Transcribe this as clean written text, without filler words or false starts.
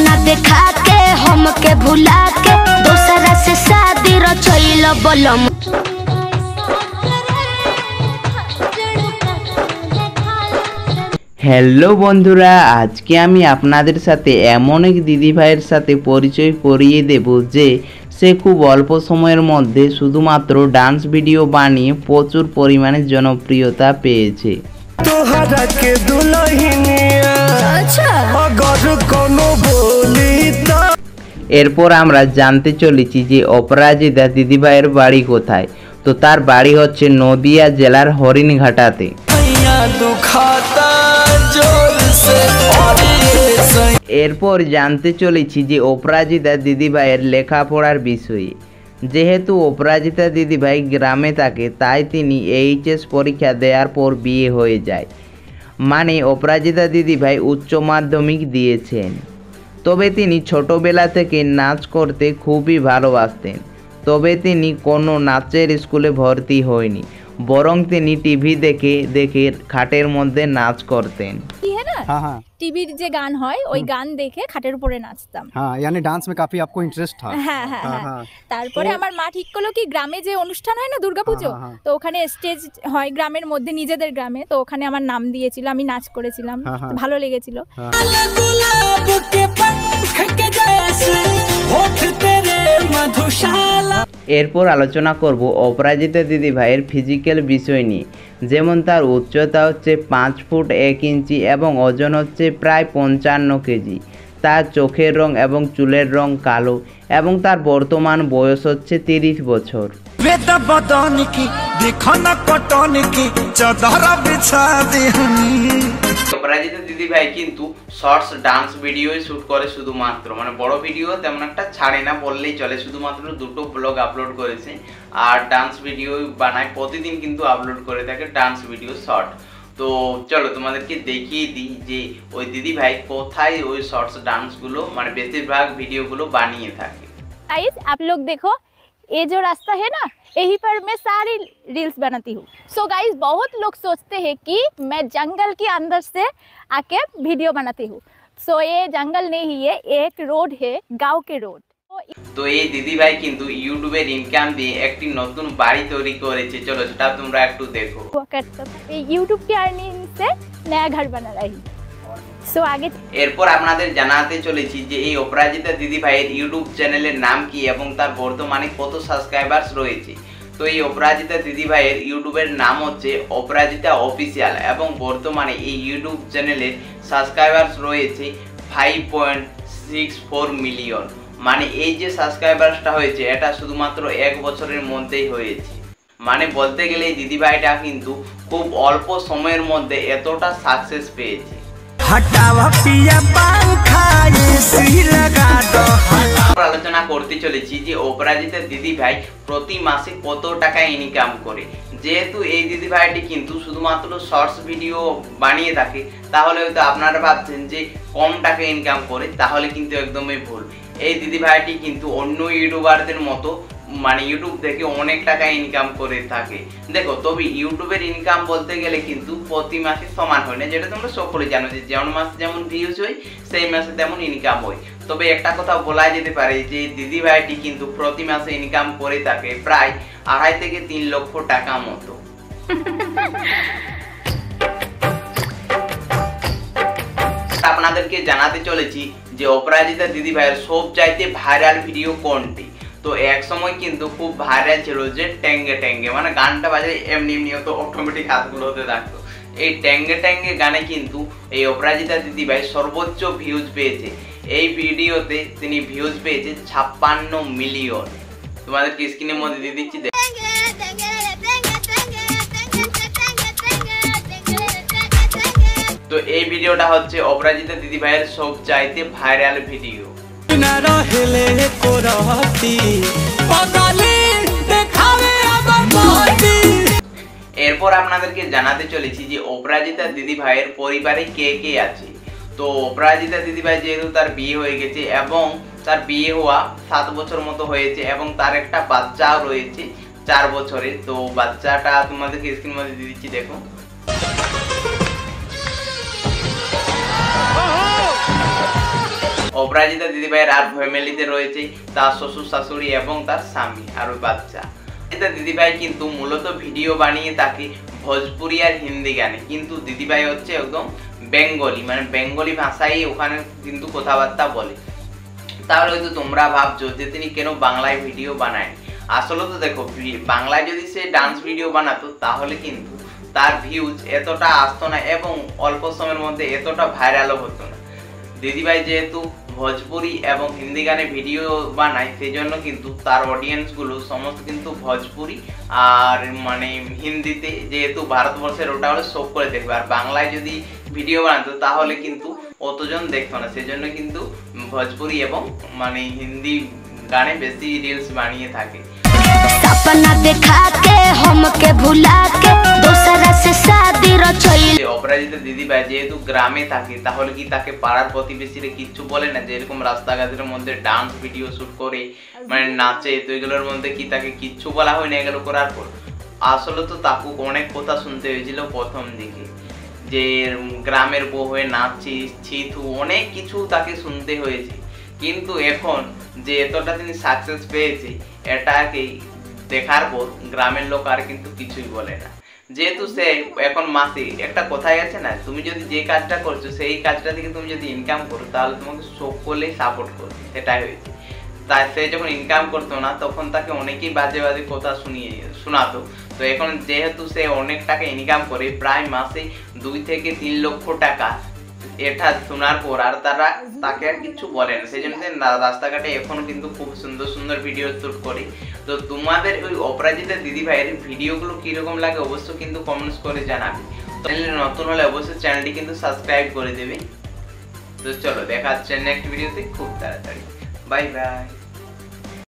सपना देखा के हमके भुला के दूसरा से शादी रचैल बोलम। হ্যালো বন্ধুরা, আজকে আমি আপনাদের সাথে এমন এক দিদি ভাইয়ের সাথে পরিচয় করিয়ে দেব যে সে খুব অল্প সময়ের মধ্যে শুধুমাত্র ডান্স ভিডিও বানিয়ে প্রচুর পরিমাণে জনপ্রিয়তা পেয়েছে। এরপর আমরা জানতে চলেছি যে অপরাজিতা দিদিভাইয়ের বাড়ি কোথায়। তো তার বাড়ি হচ্ছে নদিয়া জেলার হরিণঘাটাতে। এরপর জানতে চলেছি যে অপরাজিতা দিদিভাইয়ের লেখাপড়ার বিষয়ে। যেহেতু অপরাজিতা দিদিভাই গ্রামে থাকে তাই তিনি এইচএস পরীক্ষা দেওয়ার পর বিয়ে হয়ে যায়। মানে অপরাজিতা দিদিভাই উচ্চ মাধ্যমিক দিয়েছেন। তবে তিনি ছোটবেলা থেকে নাচ করতে খুবই ভালোবাসতেন। তবে তিনি কোনো নাচের স্কুলে ভর্তি হয়নি, বরং তিনি টিভি দেখে দেখে খাটের মধ্যে নাচ করতেন। हाँ टीवी जे गान है ওই গান দেখে খাটের উপরে নাচতাম। हाँ यानी डांस में काफी आपको इंटरेस्ट था। हाँ हाँ हाँ। তারপরে আমার মা ঠিক করলো কি গ্রামে যে অনুষ্ঠান হয় না দুর্গাপূজা, তো ওখানে স্টেজ হয় গ্রামের মধ্যে নিজেদের গ্রামে, তো ওখানে আমার নাম দিয়েছিল, আমি নাচ করেছিলাম, ভালো লেগেছিল। এরপর আলোচনা করব অপরাজিতা দিদিভাইয়ের ফিজিক্যাল বিষয় নিয়ে। যেমন তার উচ্চতা হচ্ছে 5 ফুট 1 ইঞ্চি এবং ওজন হচ্ছে প্রায় 55 কেজি। তার চোখের রং এবং চুলের রং কালো এবং তার বর্তমান বয়স হচ্ছে 30 বছর। অপরাজিতা দিদিভাই কিন্তু শর্টস ডান্স ভিডিও শুট করে শুধুমাত্র, মানে বড় ভিডিও তেমন একটা ছাড়ে না বললেই চলে। শুধুমাত্র 2টো ব্লগ আপলোড করেছে আর ডান্স ভিডিও বানায়, প্রতিদিন কিন্তু আপলোড করে থাকে ডান্স ভিডিও শর্ট। তো চলো তোমাদেরকে দেখিয়ে দিই যে ওই দিদিভাই কোথায় ওই শর্টস ডান্সগুলো মানে বেশিরভাগ ভিডিওগুলো বানিয়ে থাকে। गाइस आप लोग देखो ये जो रास्ता है ना, यहीं पर मैं सारी रील्स बनाती हूँ। सो गाइस बहुत लोग सोचते हैं कि मैं जंगल के अंदर से आके वीडियो बनाती हूँ। सो ये जंगल नहीं है, एक रोड है, गांव के रोड। তো এই দিদিভাই কিন্তু ইউটিউবের ইনকাম দিয়ে একটি নতুন বাড়ি তৈরি করেছে। চলো সেটা তোমরা একটু দেখো। यूट्यूब की अर्निंग से नया घर बना रही। सो आगे এরপর আপনাদের জানাতে চলেছি যে এই অপরাজিতা দিদিভাইয়ের ইউটিউব চ্যানেলের নাম কি এবং তার বর্তমানে কত সাবস্ক্রাইবার্স রয়েছে। তো এই অপরাজিতা দিদিভাইয়ের ইউটিউবের নাম হচ্ছে অপরাজিতা অফিসিয়াল এবং বর্তমানে এই ইউটিউব চ্যানেলের সাবস্ক্রাইবার্স রয়েছে 5.64 মিলিয়ন। মানে এই যে সাবস্ক্রাইবার্সটা হয়েছে এটা শুধুমাত্র 1 বছরের মধ্যেই হয়েছে। মানে বলতে গেলে এই দিদিভাইটা কিন্তু খুব অল্প সময়ের মধ্যে এতটা সাকসেস পেয়েছে। আলোচনা করতে চলেছি যে অপরাজিতা দিদিভাই প্রতি মাসে কত টাকা ইনকাম করে। যেহেতু এই দিদিভাইটি কিন্তু শুধুমাত্র শর্টস ভিডিও বানিয়ে থাকে, তাহলে হয়তো আপনারা ভাবছেন যে কম টাকা ইনকাম করে, তাহলে কিন্তু একদমই ভুল। এই দিদিভাইটি কিন্তু অন্য ইউটিউবারদের মতো মানে ইউটিউব থেকে অনেক টাকা ইনকাম করে থাকে। দেখো তবে ইউটিউবের ইনকাম বলতে গেলে কিন্তু প্রতি মাসে সমান হয় না, যেটা তোমরা সকলে জানো যে যেমন মাসে যেমন ভিউজ হয় সেই মাসে তেমন ইনকাম হয়। তবে একটা কথা বলা যেতে পারে যে দিদিভাইটি কিন্তু প্রতি মাসে ইনকাম করে থাকে প্রায় 2.5 থেকে 3 লক্ষ টাকা মতো। আপনাদেরকে জানাতে চলেছি যে অপরাজিতা দিদিভাইয়ের সবচাইতে ভাইরাল ভিডিও কোনটি। তো এক সময় কিন্তু খুব ভাইরাল ছিল যে ট্যাঙ্গে ট্যাঙ্গে, মানে গানটা বাজে এমনি এমনি হতো, অটোমেটিক হাতগুলো হতে থাকতো। এই ট্যাঙ্গে ট্যাঙ্গে গানে কিন্তু এই অপরাজিতা দিদিভাই সর্বোচ্চ ভিউজ পেয়েছে। এই ভিডিওতে তিনি ভিউজ পেয়েছে 56 মিলিয়ন। তোমাদেরকে স্ক্রিনের মধ্যে দিয়ে দিচ্ছি। তো এই ভিডিওটা হচ্ছে অপরাজিতা দিদিভাইয়ের সবচাইতে ভাইরাল ভিডিও। এরপর আপনাদেরকে জানাতে চলেছি যে অপরাজিতা দিদিভাইয়ের পরিবারে কে কে আছে। তো অপরাজিতা দিদিভাই যেহেতু তার বিয়ে হয়ে গেছে এবং তার বিয়ে হওয়া 7 বছর মতো হয়েছে এবং তার একটা বাচ্চাও রয়েছে 4 বছরের। তো বাচ্চাটা তোমাদেরকে স্ক্রিনের মধ্যে দিয়ে দিচ্ছি, দেখো। অপরাজিতা দিদিভাইয়ের আর ফ্যামিলিতে রয়েছে তার শ্বশুর শাশুড়ি এবং তার স্বামী আর ওই বাচ্চা। দিদিভাই কিন্তু মূলত ভিডিও বানিয়ে থাকে ভোজপুরি আর হিন্দি গানে, কিন্তু দিদিভাই হচ্ছে একদম বেঙ্গলি, মানে বেঙ্গলি ভাষায় ওখানে কিন্তু কথাবার্তা বলে। তাহলে হয়তো তোমরা ভাবছো যে তিনি কেন বাংলায় ভিডিও বানায়। আসলে তো দেখো, বাংলায় যদি সে ডান্স ভিডিও বানাতো তাহলে কিন্তু তার ভিউজ এতটা আসতো না এবং অল্প সময়ের মধ্যে এতটা ভাইরালও হতো না। দিদিভাই যেহেতু ভোজপুরি এবং হিন্দি গানে ভিডিও বানায়, সেই জন্য কিন্তু তার অডিয়েন্সগুলো সমস্ত কিন্তু ভোজপুরি আর মানে হিন্দিতে, যেহেতু ভারতবর্ষের ওটা হলে শো করে দেখবে। আর বাংলায় যদি ভিডিও বানাতো তাহলে কিন্তু অতজন দেখতো না, সেজন্য কিন্তু ভোজপুরি এবং মানে হিন্দি গানে বেশি রিলস বানিয়ে থাকে। सपना देखा के हमके भुला के दूसरा से शादी रचैल। অপরাজিতা দিদিভাই যেহেতু গ্রামে থাকে, তাহলে কি তাকে পাড়ার প্রতিবেশীরা কিচ্ছু বলে না? যে এরকম রাস্তাঘাটের মধ্যে ডান্স ভিডিও শুট করে মানে নাচে, তো এগুলোর মধ্যে কি তাকে কিচ্ছু বলা হয় না এগুলো করার পর? আসলে তো তাকে অনেক কথা শুনতে হয়েছিল প্রথম দিকে, যে গ্রামের বউ হয়ে নাচছি, অনেক কিছু তাকে শুনতে হয়েছে। কিন্তু এখন যে এতটা তিনি সাকসেস পেয়েছে, এটাকে দেখার পর গ্রামের লোক আর কিন্তু কিছুই বলে না। যেহেতু সে এখন মাসে একটা কথাই আছে না, তুমি যদি যে কাজটা করছো সেই কাজটা থেকে তুমি যদি ইনকাম করো তাহলে তোমাকে সকলেই সাপোর্ট করবে, সেটাই হয়েছে। তাই সে যখন ইনকাম করতো না তখন তাকে অনেকেই বাজে বাজে কথা শোনাতো। তো এখন যেহেতু সে অনেক টাকা ইনকাম করে, প্রায় মাসে 2 থেকে 3 লক্ষ টাকা, এটা শোনার পর আর তাকে আর কিছু বলে না। সেই জন্য রাস্তাঘাটে এখনো কিন্তু খুব সুন্দর সুন্দর ভিডিও শুট করে। তো তোমাদের ওই অপরাজিতা দিদিভাইয়ের ভিডিওগুলো কিরকম লাগে অবশ্যই কিন্তু কমেন্টস করে জানাবে। চ্যানেলে নতুন হলে অবশ্যই চ্যানেলটি কিন্তু সাবস্ক্রাইব করে দেবে। তো চলো দেখা হচ্ছে নেক্সট ভিডিওতে খুব তাড়াতাড়ি। Bye bye.